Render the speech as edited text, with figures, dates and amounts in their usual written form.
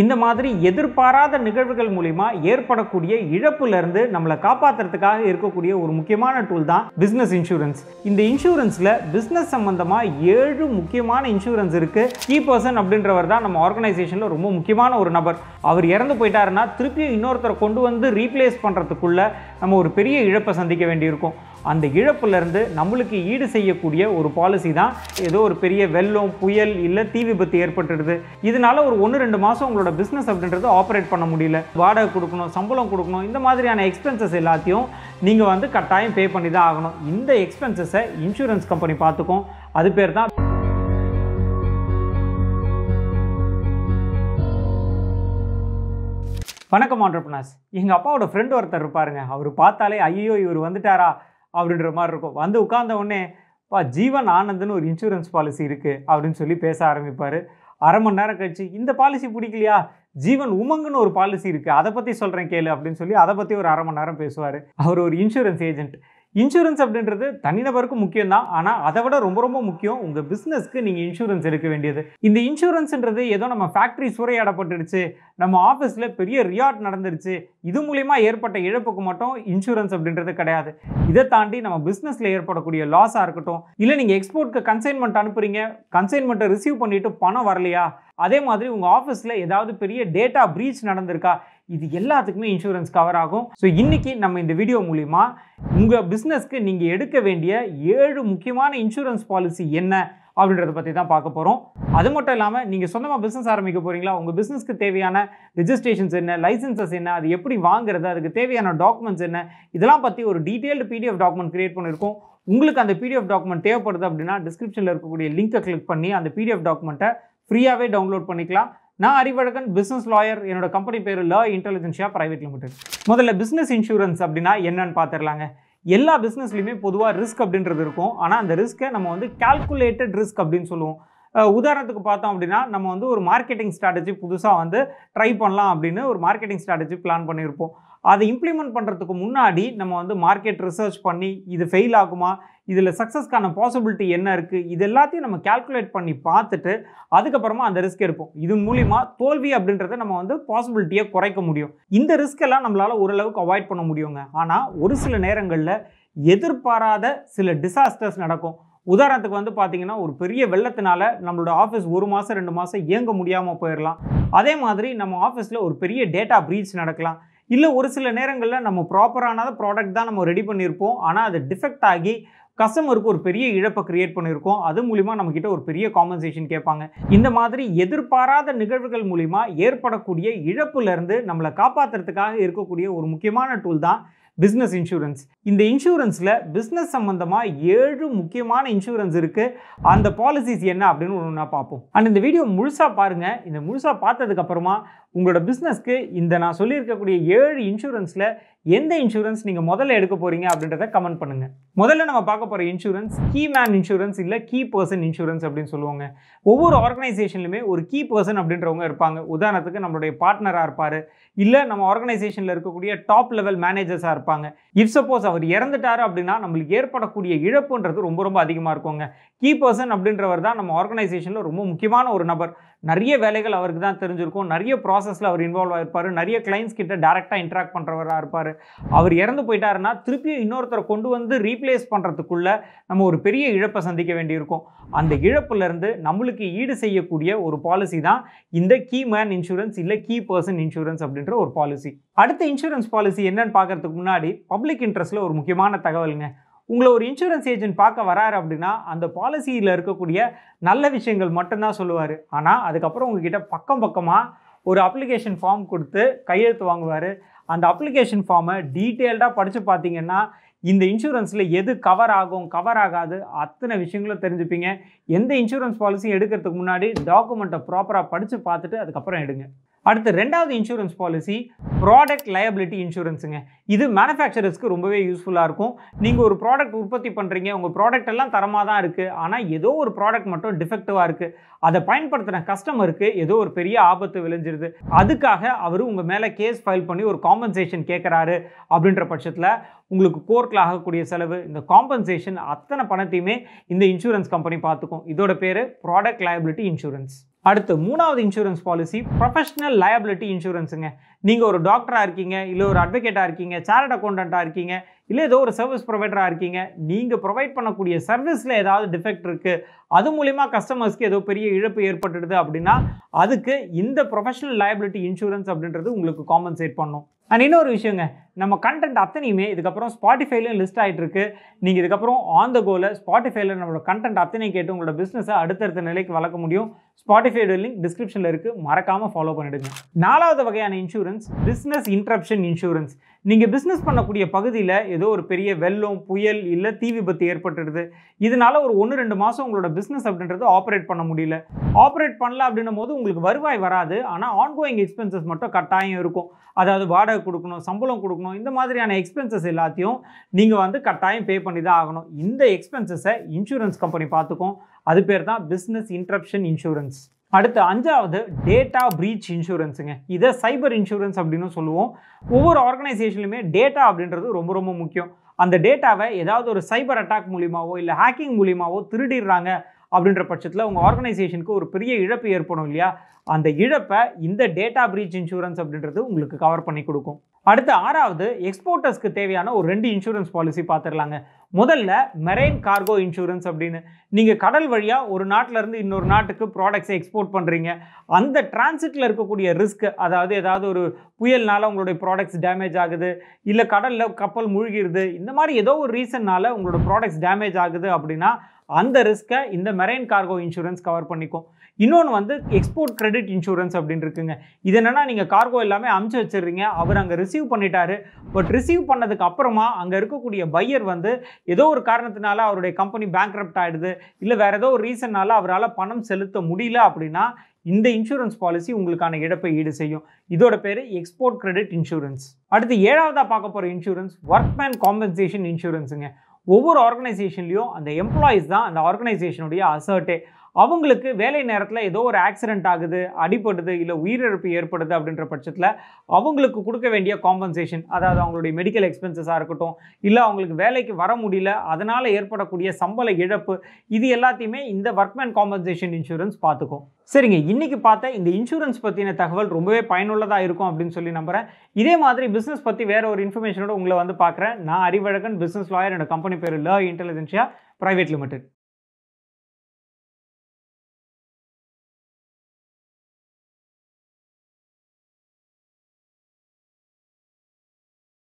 இந்த மாதிரி எதிர்பாராத நிகழ்வுகள் மூலிமா ஏற்படக்கூடிய இழப்புல இருந்து நம்மளை காப்பாத்துறதுக்காக இருக்கக்கூடிய ஒரு முக்கியமான டூல் தான் பிசினஸ் இன்சூரன்ஸ். இந்த இன்சூரன்ஸ்ல பிசினஸ் சம்பந்தமா 7 முக்கியமான இன்சூரன்ஸ் இருக்கு. கீ பர்சன் அப்படின்றவர் தான் நம்ம ஆர்கனைசேஷன்ல ரொம்ப முக்கியமான ஒரு நபர். அவர் இறந்து போயிட்டாருன்னா திருப்பியும் இன்னொருத்தரை கொண்டு வந்து ரீப்ளேஸ் பண்றதுக்குள்ள நம்ம ஒரு பெரிய இழப்பை சந்திக்க வேண்டியிருக்கும். அந்த இழப்புல இருந்து நம்மளுக்கு ஈடு செய்யக்கூடிய ஒரு பாலிசி தான். ஏதோ ஒரு பெரிய வெள்ளம், புயல் இல்லை தீ விபத்து ஏற்பட்டுடுது, இதனால ஒரு 1-2 மாதம் உங்களோட பிஸ்னஸ் அப்படின்றது ஆப்ரேட் பண்ண முடியல, வாடகை கொடுக்கணும், சம்பளம் கொடுக்கணும், இந்த மாதிரியான எக்ஸ்பென்சஸ் எல்லாத்தையும் நீங்கள் வந்து கட்டாயம் பே பண்ணி தான் ஆகணும். இந்த எக்ஸ்பென்சஸை இன்சூரன்ஸ் கம்பெனி பார்த்துக்கும். அது பேர் தான் வணக்கம் ஆண்டர்பிரனர்ஸ். எங்கள் அப்பாவோட ஃப்ரெண்ட் ஒருத்தர் இருப்பாருங்க. அவர் பார்த்தாலே ஐயோ இவர் வந்துட்டாரா அப்படின்ற மாதிரி இருக்கும். வந்து உட்கார்ந்த உடனே ஜீவன் ஆனந்த்னு ஒரு இன்சூரன்ஸ் பாலிசி இருக்குது அப்படின்னு சொல்லி பேச ஆரம்பிப்பார். அரை மணி நேரம் கழிச்சு இந்த பாலிசி பிடிக்கலையா, ஜீவன் உமங்குன்னு ஒரு பாலிசி இருக்குது, அதை பற்றி சொல்கிறேன் கேளு அப்படின்னு சொல்லி அதை பற்றி ஒரு அரை மணி நேரம் பேசுவார். அவர் ஒரு இன்சூரன்ஸ் ஏஜென்ட். இன்சூரன்ஸ் அப்படின்றது தனிநபருக்கு முக்கியம் தான், ஆனால் அதை விட ரொம்ப ரொம்ப முக்கியம் உங்கள் பிஸ்னஸ்க்கு நீங்கள் இன்சூரன்ஸ் எடுக்க வேண்டியது. இந்த இன்சூரன்ஸ்ன்றது ஏதோ நம்ம ஃபேக்ட்ரி சூறையாடப்பட்டுடுச்சு, நம்ம ஆஃபீஸில் பெரிய ரியாட் நடந்துருச்சு, இது மூலிமா ஏற்பட்ட இழப்புக்கு மட்டும் இன்சூரன்ஸ் அப்படின்றது கிடையாது. இதை தாண்டி நம்ம பிஸ்னஸில் ஏற்படக்கூடிய லாஸாக இருக்கட்டும், இல்லை நீங்கள் எக்ஸ்போர்ட்க்கு கன்சைன்மெண்ட் அனுப்புறீங்க, கன்சைன்மெண்ட்டை ரிசீவ் பண்ணிட்டு பணம் வரலையா, அதே மாதிரி உங்கள் ஆஃபீஸில் ஏதாவது பெரிய டேட்டா ப்ரீச் நடந்திருக்கா, இது எல்லாத்துக்குமே இன்சூரன்ஸ் கவர் ஆகும். ஸோ இன்றைக்கி நம்ம இந்த வீடியோ மூலிமா உங்கள் பிஸ்னஸ்க்கு நீங்கள் எடுக்க வேண்டிய 7 முக்கியமான இன்சூரன்ஸ் பாலிசி என்ன அப்படின்றத பற்றி தான் பார்க்க போகிறோம். அது மட்டும் இல்லாமல் நீங்கள் சொந்தமாக பிஸ்னஸ் ஆரம்பிக்க போகிறீங்களா, உங்கள் பிஸ்னஸ்க்கு தேவையான ரெஜிஸ்ட்ரேஷன்ஸ் என்ன, லைசன்சஸ் என்ன, அது எப்படி வாங்குறது, அதுக்கு தேவையான டாக்குமெண்ட்ஸ் என்ன, இதெல்லாம் பற்றி ஒரு டீட்டெயில்டு PDF டாக்குமெண்ட் கிரியேட் பண்ணியிருக்கோம். உங்களுக்கு அந்த PDF டாக்குமெண்ட் தேவைப்படுது அப்படின்னா டிஸ்கிரிப்ஷனில் இருக்கக்கூடிய லிங்கை கிளிக் பண்ணி அந்த PDF டாக்குமெண்ட்டை ஃப்ரீயாகவே டவுன்லோட் பண்ணிக்கலாம். நான் அறிவழகன், பிஸ்னஸ் லாயர். என்னோட கம்பெனி பேர் லா இன்டெலிஜென்ஷியா பிரைவேட் லிமிடெட். முதல்ல பிஸ்னஸ் இன்சூரன்ஸ் அப்படின்னா என்னன்னு பார்த்துடலாங்க. எல்லா பிஸ்னஸ்லையுமே பொதுவாக ரிஸ்க் அப்படின்றது இருக்கும். ஆனால் அந்த ரிஸ்க்கை நம்ம வந்து கால்குலேட்டட் ரிஸ்க் அப்படின்னு சொல்லுவோம். உதாரணத்துக்கு பார்த்தோம் அப்படின்னா நம்ம வந்து ஒரு மார்க்கெட்டிங் ஸ்ட்ராட்டஜி புதுசாக வந்து ட்ரை பண்ணலாம் அப்படின்னு ஒரு மார்க்கெட்டிங் ஸ்ட்ராட்டஜி பிளான் பண்ணியிருப்போம். அதை இம்ப்ளிமெண்ட் பண்ணுறதுக்கு முன்னாடி நம்ம வந்து மார்க்கெட் ரிசர்ச் பண்ணி இது ஃபெயில் ஆகுமா, இதில் சக்ஸஸ்க்கான பாசிபிலிட்டி என்ன இருக்குது, இது எல்லாத்தையும் நம்ம கால்குலேட் பண்ணி பார்த்துட்டு அதுக்கப்புறமா அந்த ரிஸ்க் எடுப்போம். இது மூலிமா தோல்வி அப்படின்றத நம்ம வந்து பாசிபிலிட்டியை குறைக்க முடியும். இந்த ரிஸ்கெல்லாம் நம்மளால் ஓரளவுக்கு அவாய்ட் பண்ண முடியுங்க. ஆனால் ஒரு சில நேரங்களில் எதிர்பாராத சில டிசாஸ்டர்ஸ் நடக்கும். உதாரணத்துக்கு வந்து பார்த்தீங்கன்னா ஒரு பெரிய வெள்ளத்தினால நம்மளோட ஆஃபீஸ் 1 மாதம் 2 மாதம் இயங்க முடியாமல் போயிடலாம். அதே மாதிரி நம்ம ஆஃபீஸில் ஒரு பெரிய டேட்டா ப்ரீச் நடக்கலாம். இல்லை ஒரு சில நேரங்களில் நம்ம ப்ராப்பரான ப்ராடக்ட் தான் நம்ம ரெடி பண்ணியிருப்போம், ஆனால் அது டிஃபெக்ட் ஆகி கஸ்டமருக்கு ஒரு பெரிய இழப்பை கிரியேட் பண்ணியிருக்கோம். அது மூலிமா நம்மக்கிட்ட ஒரு பெரிய காம்பன்சேஷன் கேட்பாங்க. இந்த மாதிரி எதிர்பாராத நிகழ்வுகள் மூலிமா ஏற்படக்கூடிய இழப்புலேருந்து நம்மளை காப்பாற்றுறதுக்காக இருக்கக்கூடிய ஒரு முக்கியமான டூல் தான் பிஸ்னஸ் இன்சூரன்ஸ். இந்த இன்சூரன்ஸில் பிஸ்னஸ் சம்மந்தமாக 7 முக்கியமான இன்சூரன்ஸ் இருக்குது. அந்த பாலிசிஸ் என்ன அப்படின்னு ஒன்று பார்ப்போம். அண்ட் இந்த வீடியோ முழுசாக பாருங்கள். இந்த முழுசாக பார்த்ததுக்கப்புறமா உங்களோட பிஸ்னஸ்க்கு இந்த நான் சொல்லியிருக்கக்கூடிய 7 இன்சூரன்ஸில் எந்த இன்சூரன்ஸ் நீங்கள் முதல்ல எடுக்க போகிறீங்க அப்படின்றத கமெண்ட் பண்ணுங்கள். முதல்ல நம்ம பார்க்க போகிற இன்சூரன்ஸ் கீ மேன் இன்சூரன்ஸ் இல்லை கீ பர்சன் இன்சூரன்ஸ் அப்படின்னு சொல்லுவாங்க. ஒவ்வொரு ஆர்கனைசேஷன்லையுமே ஒரு கீ பர்சன் அப்படின்றவங்க இருப்பாங்க. உதாரணத்துக்கு நம்மளுடைய பார்ட்னராக இருப்பார், இல்லை நம்ம ஆர்கனைசேஷனில் இருக்கக்கூடிய டாப் லெவல் மேனேஜர்ஸாக இருப்பாங்க. இஃப் சப்போஸ் அவர் இறந்துட்டாரு அப்படின்னா நம்மளுக்கு ஏற்படக்கூடிய இழப்புன்றது ரொம்ப ரொம்ப அதிகமாக இருக்குங்க. கீ பர்சன் அப்படின்றவர் தான் நம்ம ஆர்கனைசேஷனில் ரொம்ப முக்கியமான ஒரு நபர். நிறைய வேலைகள் அவருக்கு தான் தெரிஞ்சிருக்கும், நிறைய ப்ராசஸில் அவர் இன்வால்வ் ஆகிருப்பார், நிறைய கிளைண்ட்ஸ் கிட்ட டேரெக்டாக இன்ட்ராக்ட் பண்ணுறவராக இருப்பார். அவர் இறந்து போயிட்டாருன்னா திருப்பியும் இன்னொருத்தரை கொண்டு வந்து ரீப்ளேஸ் பண்ணுறதுக்குள்ள நம்ம ஒரு பெரிய இழப்பை சந்திக்க வேண்டியிருக்கும். அந்த இழப்புலேருந்து நம்மளுக்கு ஈடு செய்யக்கூடிய ஒரு பாலிசி தான் இந்த கீ மேன் இன்சூரன்ஸ் இல்லை கீ பர்சன் இன்சூரன்ஸ் அப்படின்ற ஒரு பாலிசி. அடுத்த இன்சூரன்ஸ் பாலிசி என்னன்னு பார்க்கறதுக்கு முன்னாடி பப்ளிக் இன்ட்ரெஸ்ட்டில் ஒரு முக்கியமான தகவலுங்க. உங்களை ஒரு இன்சூரன்ஸ் ஏஜென்ட் பார்க்க வராரு அப்படின்னா அந்த பாலிசியில் இருக்கக்கூடிய நல்ல விஷயங்கள் மட்டும்தான் சொல்லுவார். ஆனால் அதுக்கப்புறம் உங்ககிட்ட பக்கமாக ஒரு அப்ளிகேஷன் ஃபார்ம் கொடுத்து கையெழுத்து வாங்குவார். அந்த அப்ளிகேஷன் ஃபார்மை டீட்டெயில்டாக படித்து பார்த்தீங்கன்னா இந்த இன்சூரன்ஸில் எது கவர் ஆகும் கவர் ஆகாது அத்தனை விஷயங்களும் தெரிஞ்சுப்பீங்க. எந்த இன்சூரன்ஸ் பாலிசியும் எடுக்கிறதுக்கு முன்னாடி டாக்குமெண்ட்டை ப்ராப்பராக படித்து பார்த்துட்டு அதுக்கப்புறம் எடுங்க. அடுத்து ரெண்டாவது இன்சூரன்ஸ் பாலிசி ப்ராடக்ட் லயபிலிட்டி இன்சூரன்ஸுங்க. இது மேனுஃபேக்சரர்ஸ்க்கு ரொம்பவே யூஸ்ஃபுல்லாக இருக்கும். நீங்கள் ஒரு ப்ராடக்ட் உற்பத்தி பண்ணுறீங்க, உங்கள் ப்ராடக்ட் எல்லாம் தரமாக தான் இருக்குது, ஆனால் ஏதோ ஒரு ப்ராடக்ட் மட்டும் டிஃபெக்டிவாக இருக்குது, அதை பயன்படுத்துகிற கஸ்டமருக்கு ஏதோ ஒரு பெரிய ஆபத்து விளைஞ்சிருது, அதுக்காக அவர் உங்கள் மேலே கேஸ் ஃபைல் பண்ணி ஒரு காம்பன்சேஷன் கேட்குறாரு அப்படின்ற பட்சத்தில் உங்களுக்கு கோர்ட்டில் ஆகக்கூடிய செலவு, இந்த காம்பன்சேஷன் அத்தனை பணத்தையுமே இந்த இன்சூரன்ஸ் கம்பெனி பார்த்துக்கும். இதோட பேர் ப்ராடக்ட் லயபிலிட்டி இன்சூரன்ஸ். அடுத்து மூணாவது இன்சூரன்ஸ் பாலிசி ப்ரொஃபஷனல் லயபிலிட்டி இன்சூரன்ஸுங்க. நீங்கள் ஒரு டாக்டராக இருக்கீங்க, இல்லை ஒரு அட்வொகேட்டாக இருக்கீங்க, சார்ட் அக்கௌண்டண்ட்டாக இருக்கீங்க, இல்லை ஏதோ ஒரு சர்வீஸ் ப்ரொவைடராக இருக்கீங்க. நீங்கள் ப்ரொவைட் பண்ணக்கூடிய சர்வீஸில் ஏதாவது டிஃபெக்ட் இருக்குது, அது மூலிமா கஸ்டமர்ஸ்க்கு ஏதோ பெரிய இழப்பு ஏற்பட்டுடுது அப்படின்னா அதுக்கு இந்த ப்ரொஃபஷனல் லயபிலிட்டி இன்சூரன்ஸ் அப்படின்றது உங்களுக்கு காம்பன்சேட் பண்ணும். அண்ட் இன்னொரு விஷயங்க, நம்ம கண்டென்ட் அத்தனையுமே இதுக்கப்புறம் ஸ்பாட்டிஃபைலையும் லிஸ்ட் ஆகிட்டு இருக்கு. நீங்கள் இதுக்கப்புறம் ஆன் த கோல ஸ்பாட்டிஃபைல நம்மளோட கண்டென்ட் அத்தனையும் கேட்டு உங்களோட பிஸ்னஸை அடுத்தடுத்த நிலைக்கு வளர்க்க முடியும். ஸ்பாட்டிஃபையோட லிங்க் டிஸ்கிரிப்ஷனில் இருக்குது, மறக்காமல் ஃபாலோ பண்ணிடுங்க. நாலாவது வகையான இன்சூரன்ஸ் பிஸ்னஸ் இன்டரப்ஷன் இன்சூரன்ஸ். நீங்கள் பிஸ்னஸ் பண்ணக்கூடிய பகுதியில் ஏதோ ஒரு பெரிய வெள்ளம், புயல், இல்லை தீ விபத்து ஏற்பட்டுடுது. இதனால ஒரு 1-2 மாதம் உங்களோட பிஸ்னஸ் அப்படின்றது ஆப்ரேட் பண்ண முடியல. ஆப்ரேட் பண்ணல அப்படின்னும் போது உங்களுக்கு வருவாய் வராது, ஆனால் ஆன்கோயிங் எக்ஸ்பென்சஸ் மட்டும் கட்டாயம் இருக்கும். அதாவது வாடகை கொடுக்கணும், சம்பளம் கொடுக்கணும், இந்த மாதிரியான எக்ஸ்பென்சஸ் எல்லாத்தையும் நீங்கள் கட்டாயம் பே பண்ணி தான் ஆகணும். இந்த எக்ஸ்பென்சஸை இன்சூரன்ஸ் கம்பெனி பார்த்துக்கும். அது பேர் தான் பிஸ்னஸ் இன்டரப்ஷன் இன்சூரன்ஸ். அடுத்து 5வது டேட்டா பிரீச் இன்சூரன்ஸுங்க. இதை சைபர் இன்சூரன்ஸ் அப்படின்னு சொல்லுவோம். ஒவ்வொரு ஆர்கனைசேஷன்லையுமே டேட்டா அப்படின்றது ரொம்ப ரொம்ப முக்கியம். அந்த டேட்டாவை ஏதாவது ஒரு சைபர் அட்டாக் மூலியமாவோ இல்லை ஹேக்கிங் மூலியமாவோ திருடிடுறாங்க அப்படின்ற பட்சத்தில் உங்கள் ஆர்கனைசேஷனுக்கு ஒரு பெரிய இழப்பு ஏற்படும் இல்லையா? அந்த இழப்பை இந்த டேட்டா பிரீச் இன்சூரன்ஸ் அப்படின்றது உங்களுக்கு கவர் பண்ணி கொடுக்கும். அடுத்து 6வது எக்ஸ்போர்ட்டர்ஸ்க்கு தேவையான ஒரு 2 இன்சூரன்ஸ் பாலிசி பார்த்துடலாங்க. முதல்ல மெரைன் கார்கோ இன்சூரன்ஸ் அப்படின்னு. நீங்கள் கடல் வழியாக ஒரு நாட்டிலேருந்து இன்னொரு நாட்டுக்கு ப்ராடக்ட்ஸை எக்ஸ்போர்ட் பண்ணுறீங்க. அந்த டிரான்சிட்டில் இருக்கக்கூடிய ரிஸ்க், அதாவது ஏதாவது ஒரு புயல்னால உங்களுடைய ப்ராடக்ட்ஸ் டேமேஜ் ஆகுது, இல்லை கடலில் கப்பல் மூழ்கிடுது, இந்த மாதிரி ஏதோ ஒரு ரீசன்னால உங்களோட ப்ராடக்ட்ஸ் டேமேஜ் ஆகுது அப்படின்னா அந்த ரிஸ்க்கை இந்த மெரைன் கார்கோ இன்சூரன்ஸ் கவர் பண்ணிக்கும். இன்னொன்று எக்ஸ்போர்ட் கிரெடிட் இன்சூரன்ஸ் அப்படின்னு இருக்குங்க. இது என்னன்னா, நீங்கள் கார்கோ எல்லாமே அமுச்சு வச்சிடுறீங்க, அவர் அங்கே ரிசீவ் பண்ணிட்டாரு. பட் ரிசீவ் பண்ணதுக்கு அப்புறமா அங்கே இருக்கக்கூடிய பையர் ஏதோ ஒரு காரணத்தினால அவருடைய கம்பெனி பேங்க்ரப்ட் ஆகிடுது, இல்லை வேற ஏதோ ஒரு ரீசன்னால அவரால் பணம் செலுத்த முடியல அப்படின்னா இந்த இன்சூரன்ஸ் பாலிசி உங்களுக்கான இழப்பை ஈடு செய்யும். இதோட பேர் எக்ஸ்போர்ட் கிரெடிட் இன்சூரன்ஸ். அடுத்து 7வதாக பார்க்க போகிற இன்சூரன்ஸ் ஒர்க்மேன் காம்பன்சேஷன் இன்சூரன்ஸுங்க. ஒவ்வொரு ஆர்கனைசேஷன்லையும் அந்த எம்ப்ளாயீஸ் தான் அந்த ஆர்கனைசேஷனுடைய அசர்ட்டே. அவங்களுக்கு வேலை நேரத்தில் ஏதோ ஒரு ஆக்சிடென்ட் ஆகுது, அடிபடுது, இல்லை உயிரிழப்பு ஏற்படுது அப்படின்ற பட்சத்தில் அவங்களுக்கு கொடுக்க வேண்டிய காம்பன்சேஷன், அதாவது அவங்களுடைய மெடிக்கல் எக்ஸ்பென்சஸாக இருக்கட்டும், இல்லை அவங்களுக்கு வேலைக்கு வர முடியல அதனால் ஏற்படக்கூடிய சம்பள இழப்பு, இது எல்லாத்தையுமே இந்த ஒர்க்மேன் காம்பன்சேஷன் இன்சூரன்ஸ் பார்த்துக்கும். சரிங்க, இன்றைக்கி பார்த்த இந்த இன்சூரன்ஸ் பற்றின தகவல் ரொம்பவே பயனுள்ளதாக இருக்கும் அப்படின்னு சொல்லி நம்புகிறேன். இதே மாதிரி பிஸ்னஸ் பற்றி வேறு ஒரு இன்ஃபர்மேஷனோட உங்களை பார்க்குறேன். நான் அறிவழகன், பிஸ்னஸ் லாயர். என்னோட கம்பெனி பேர் ல இன்டெலிஜென்சியா பிரைவேட் லிமிடெட்.